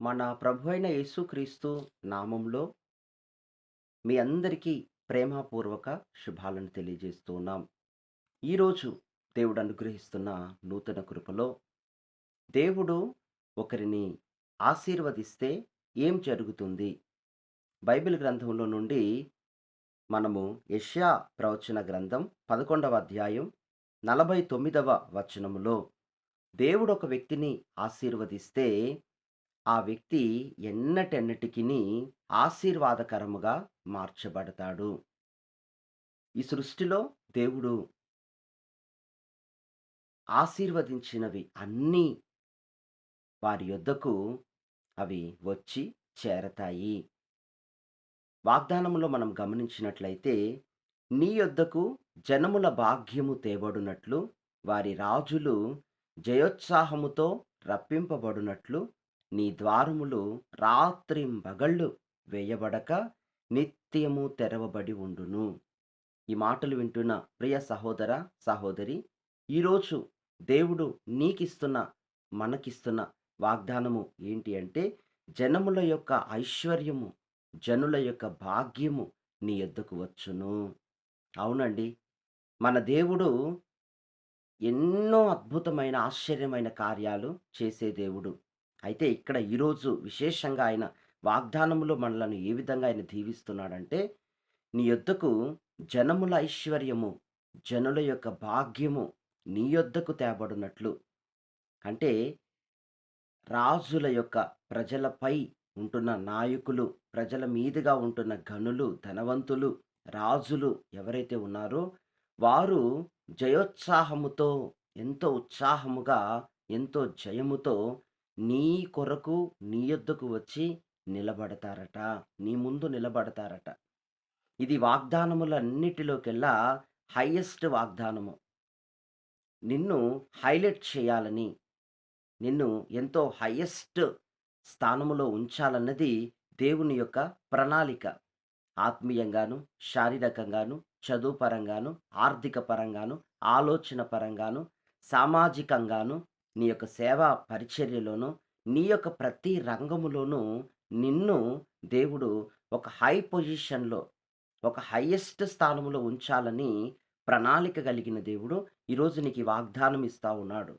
మన ప్రభు అయిన యేసుక్రీస్తు నామంలో మీ అందరికీ ప్రేమపూర్వక శుభాలను తెలియజేస్తూ ఉన్నాం. ఈరోజు దేవుడు అనుగ్రహిస్తున్న నూతన కృపలో దేవుడు ఒకరిని ఆశీర్వదిస్తే ఏం జరుగుతుంది? బైబిల్ గ్రంథంలో నుండి మనము యెషయా ప్రవచన గ్రంథం 11వ అధ్యాయం 49వ వచనములో దేవుడు ఒక వ్యక్తిని ఆశీర్వదిస్తే ఆ వ్యక్తి ఎన్నటెన్నటికిని ఆశీర్వాదకరముగా మార్చబడతాడు. ఈ సృష్టిలో దేవుడు ఆశీర్వదించినవి అన్నీ వారి యొద్దకు అవి వచ్చి చేరతాయి. వాగ్దానములో మనం గమనించినట్లయితే, నీ యొద్దకు జనముల భాగ్యము తేబడునట్లు, వారి రాజులు జయోత్సాహముతో రప్పింపబడునట్లు, నీ ద్వారములు రాత్రింబగళ్ళు వేయబడక నిత్యము తెరవబడి ఉండును. ఈ మాటలు వింటున్న ప్రియ సహోదర, సహోదరి, ఈరోజు దేవుడు నీకిస్తున్న, మనకిస్తున్న వాగ్దానము ఏంటి అంటే, జనముల యొక్క ఐశ్వర్యము, జనుల యొక్క భాగ్యము నీ యొద్దకు వచ్చును. అవునండి. మన దేవుడు ఎన్నో అద్భుతమైన, ఆశ్చర్యమైన కార్యాలు చేసే దేవుడు. అయితే ఇక్కడ ఈరోజు విశేషంగా ఆయన వాగ్దానములో మనలను ఏ విధంగా ఆయన దీవిస్తున్నాడంటే, నీ యొద్దకు జనముల ఐశ్వర్యము, జనుల యొక్క భాగ్యము నీ యొద్దకు తేబడునట్లు. అంటే రాజుల యొక్క ప్రజలపై ఉంటున్న నాయకులు, ప్రజల మీదుగా ఉంటున్న ఘనులు, ధనవంతులు, రాజులు ఎవరైతే ఉన్నారో వారు జయోత్సాహముతో, ఎంతో ఉత్సాహముగా, ఎంతో జయముతో నీ కొరకు నీ యొద్దకు వచ్చి నిలబడతారట. నీ ముందు నిలబడతారట. ఇది వాగ్దానములన్నిటిలోకెల్లా హైయెస్ట్ వాగ్దానము. నిన్ను హైలైట్ చేయాలని, నిన్ను ఎంతో హైయెస్ట్ స్థానములో ఉంచాలన్నది దేవుని యొక్క ప్రణాళిక. ఆత్మీయంగాను, శారీరకంగాను, చదువు పరంగాను, ఆర్థిక పరంగాను, ఆలోచన పరంగాను, సామాజికంగాను, నీ యొక్క సేవా పరిచర్యలోను, నీ యొక్క ప్రతి రంగములోనూ నిన్ను దేవుడు ఒక హై పొజిషన్‌లో, ఒక హైయెస్ట్ స్థానంలో ఉంచాలని ప్రణాళిక కలిగిన దేవుడు ఈరోజు నీకు ఈ వాగ్దానం ఇస్తా ఉన్నాడు.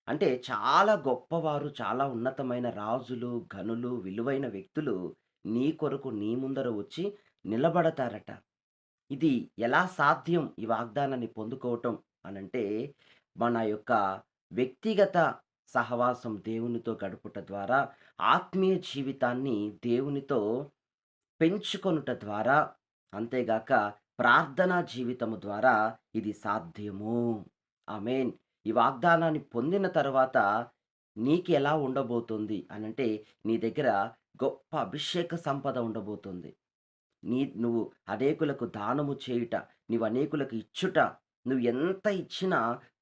అంటే చాలా గొప్పవారు, చాలా ఉన్నతమైన రాజులు, ఘనులు, విలువైన వ్యక్తులు నీ కొరకు నీ ముందర వచ్చి నిలబడతారట. ఇది ఎలా సాధ్యం ఈ వాగ్దానాన్ని పొందుకోవటం అనంటే, మన యొక్క వ్యక్తిగత సహవాసం దేవునితో గడుపుట ద్వారా, ఆత్మీయ జీవితాన్ని దేవునితో పెంచుకొనుట ద్వారా, అంతేగాక ప్రార్థనా జీవితము ద్వారా ఇది సాధ్యము. ఆమేన్. ఈ వాగ్దానాన్ని పొందిన తరువాత నీకు ఎలా ఉండబోతుంది అనంటే, నీ దగ్గర గొప్ప అభిషేక సంపద ఉండబోతుంది. నువ్వు అనేకులకు దానము చేయుట, నీవు అనేకులకు ఇచ్చుట, నువ్వు ఎంత ఇచ్చినా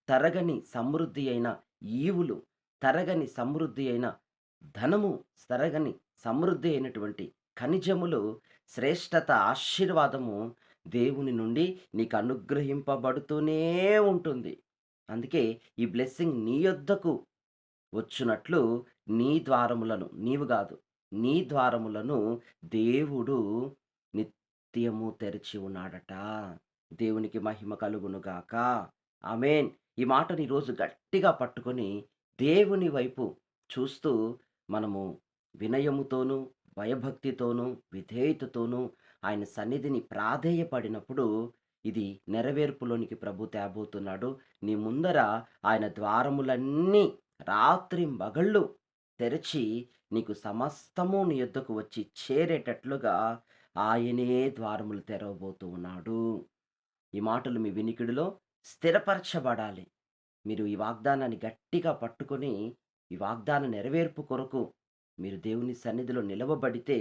తరగని సమృద్ధి అయిన ఈవులు, తరగని సమృద్ధి అయిన ధనము, తరగని సమృద్ధి అయినటువంటి ఖనిజములు, శ్రేష్టత, ఆశీర్వాదము దేవుని నుండి నీకు అనుగ్రహింపబడుతూనే ఉంటుంది. అందుకే ఈ బ్లెస్సింగ్ నీ యొద్దకు వచ్చునట్లు నీ ద్వారములను, నీవు గాదు, నీ ద్వారములను దేవుడు నిత్యము తెరిచి ఉన్నాడట. దేవునికి మహిమ కలుగును గాక. ఆమేన్. ఈ మాటని ఈరోజు గట్టిగా పట్టుకొని దేవుని వైపు చూస్తూ మనము వినయముతోనూ, భయభక్తితోనూ, విధేయతతోనూ ఆయన సన్నిధిని ప్రాధేయపడినప్పుడు ఇది నెరవేర్పులోనికి ప్రభు తేబోతున్నాడు. నీ ముందర ఆయన ద్వారములన్నీ రాత్రింబగళ్ళు తెరచి నీకు సమస్తము నీ యొద్దకు వచ్చి చేరేటట్లుగా ఆయనే ద్వారములు తెరవబోతూ ఉన్నాడు. ఈ మాటలు మీ వినికిడిలో స్థిరపరచబడాలి. మీరు ఈ వాగ్దానాన్ని గట్టిగా పట్టుకొని, ఈ వాగ్దాన నెరవేర్పు కొరకు మీరు దేవుని సన్నిధిలో నిలవబడితే,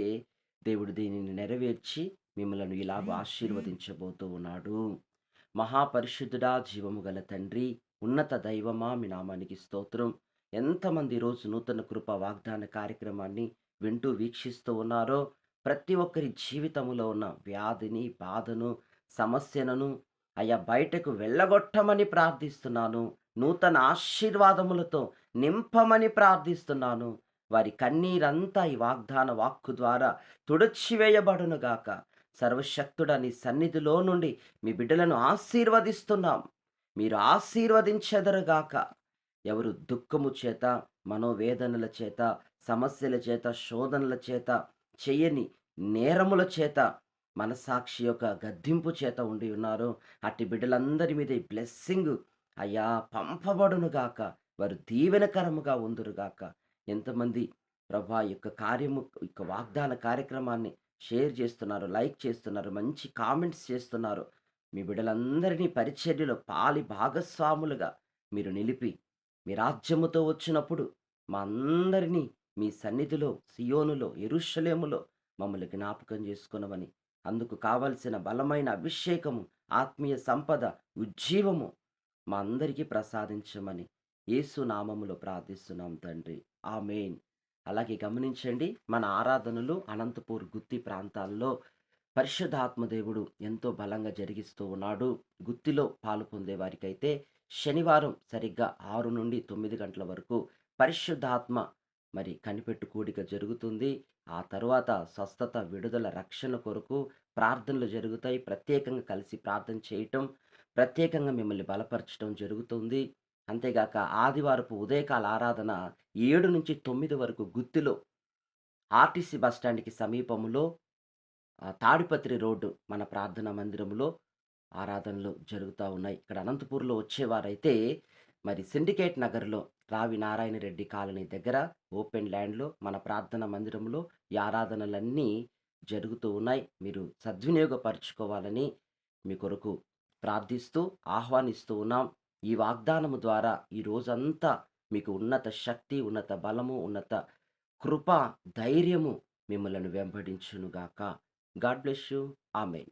దేవుడు దీనిని నెరవేర్చి మిమ్మలను ఇలాగ ఆశీర్వదించబోతూ ఉన్నాడు. మహాపరిశుద్ధుడా, జీవము గల తండ్రి, ఉన్నత దైవమా, మీ నామానికి స్తోత్రం. ఎంతమంది ఈరోజు నూతన కృప వాగ్దాన కార్యక్రమాన్ని వింటూ వీక్షిస్తూ ఉన్నారో, ప్రతి ఒక్కరి జీవితంలో ఉన్న వ్యాధిని, బాధను, సమస్యలను అయ్యా బయటకు వెళ్ళగొట్టమని ప్రార్థిస్తున్నాను. నూతన ఆశీర్వాదములతో నింపమని ప్రార్థిస్తున్నాను. వారి కన్నీరంతా ఈ వాగ్దాన వాక్కు ద్వారా తుడచివేయబడునుగాక. సర్వశక్తుడా నీ సన్నిధిలో నుండి మీ బిడ్డలను ఆశీర్వదిస్తున్నాం. మీరు ఆశీర్వదించెదరుగాక. ఎవరు దుఃఖము చేత, మనోవేదనల చేత, సమస్యల చేత, శోధనల చేత, చెయ్యని నేరముల చేత, మనస్సాక్షి యొక్క గద్దింపు చేత ఉండి ఉన్నారో, అట్టి బిడ్డలందరి మీద ఈ బ్లెస్సింగు అయ్యా పంపబడునుగాక. వారు దీవెనకరముగా ఉందురుగాక. ఎంతమంది ప్రభా ఈ యొక్క కార్యము ఈ యొక్క వాగ్దాన కార్యక్రమాన్ని షేర్ చేస్తున్నారు, లైక్ చేస్తున్నారు, మంచి కామెంట్స్ చేస్తున్నారు. మీ బిడ్డలందరినీ పరిచర్యలో పాలి భాగస్వాములుగా మీరు నిలిపి, మీ రాజ్యముతో వచ్చినప్పుడు మా అందరినీ మీ సన్నిధిలో, సియోనులో, యెరూషలేములో మమ్మల్ని జ్ఞాపకం చేసుకొనమని, అందుకు కావలసిన బలమైన అభిషేకము, ఆత్మీయ సంపద, ఉజ్జీవము మా అందరికీ ప్రసాదించమని యేసు నామములో ప్రార్థిస్తున్నాం తండ్రి. ఆమేన్. అలాగే గమనించండి, మన ఆరాధనలు అనంతపూర్, గుత్తి ప్రాంతాల్లో పరిశుద్ధాత్మ దేవుడు ఎంతో బలంగా జరిగిస్తూ ఉన్నాడు. గుత్తిలో పాలు పొందే వారికైతే శనివారం సరిగ్గా 6 నుండి 9 గంటల వరకు పరిశుద్ధాత్మ మరి కనిపెట్టు కూడిక జరుగుతుంది. ఆ తరువాత స్వస్థత, విడుదల, రక్షణ కొరకు ప్రార్థనలు జరుగుతాయి. ప్రత్యేకంగా కలిసి ప్రార్థన చేయటం, ప్రత్యేకంగా మిమ్మల్ని బలపరచడం జరుగుతుంది. అంతేగాక ఆదివారపు ఉదయకాల ఆరాధన 7-9 వరకు గుత్తిలో ఆర్టీసీ బస్ స్టాండ్‌కి సమీపంలో తాడిపత్రి రోడ్డు మన ప్రార్థనా మందిరంలో ఆరాధనలు జరుగుతా ఉన్నాయి. ఇక్కడ అనంతపూర్‌లో వచ్చేవారైతే మరి సిండికేట్ నగర్‌లో రావి నారాయణ రెడ్డి కాలనీ దగ్గర ఓపెన్ ల్యాండ్‌లో మన ప్రార్థనా మందిరంలో ఈ ఆరాధనలన్నీ జరుగుతూ ఉన్నాయి. మీరు సద్వినియోగపరుచుకోవాలని మీ కొరకు ప్రార్థిస్తూ, ఆహ్వానిస్తూ ఉన్నాం. ఈ వాగ్దానము ద్వారా ఈ రోజంతా మీకు ఉన్నత శక్తి, ఉన్నత బలము, ఉన్నత కృప, ధైర్యము మిమ్మలను వెంబడించునుగాక. God bless you. ఆమేన్.